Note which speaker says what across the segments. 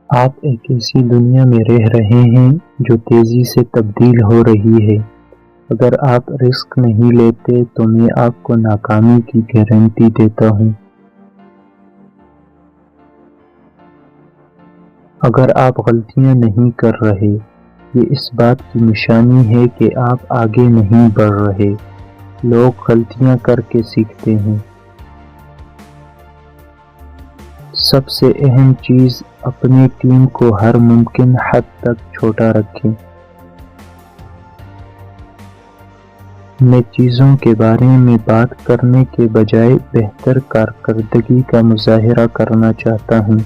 Speaker 1: آپ ایک ایسی دنیا میں رہ رہے ہیں جو تیزی سے تبدیل ہو رہی ہے۔ اگر آپ رسک نہیں لیتے تو میں آپ کو ناکامی کی گارنٹی دیتا ہوں۔ اگر آپ غلطیاں نہیں کر رہے، یہ اس بات کی نشانی ہے کہ آپ آگے نہیں بڑھ رہے۔ لوگ غلطیاں کر کے سیکھتے ہیں۔ سب سے اہم چیز، اپنی ٹیم کو ہر ممکن حد تک چھوٹا رکھیں۔ میں چیزوں کے بارے میں بات کرنے کے بجائے بہتر کارکردگی کا مظاہرہ کرنا چاہتا ہوں۔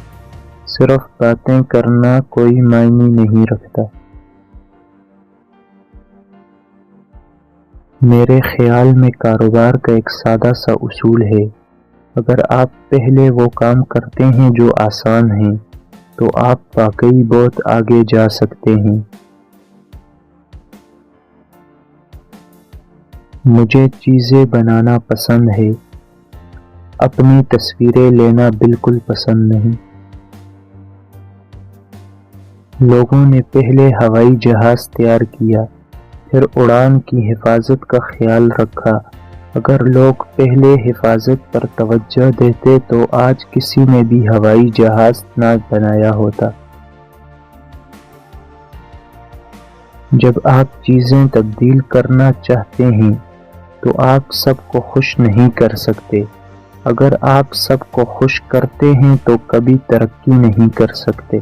Speaker 1: صرف باتیں کرنا کوئی معنی نہیں رکھتا۔ میرے خیال میں کاروبار کا ایک سادہ سا اصول ہے، اگر آپ پہلے وہ کام کرتے ہیں جو آسان ہیں، تو آپ واقعی بہت آگے جا سکتے ہیں۔ مجھے چیزیں بنانا پسند ہے، اپنی تصویریں لینا بالکل پسند نہیں۔ لوگوں نے پہلے ہوائی جہاز تیار کیا، پھر اڑان کی حفاظت کا خیال رکھا۔ اگر لوگ پہلے حفاظت پر توجہ دیتے تو آج کسی نے بھی ہوائی جہاز نہ بنایا ہوتا۔ جب آپ چیزیں تبدیل کرنا چاہتے ہیں تو آپ سب کو خوش نہیں کر سکتے۔ اگر آپ سب کو خوش کرتے ہیں تو کبھی ترقی نہیں کر سکتے۔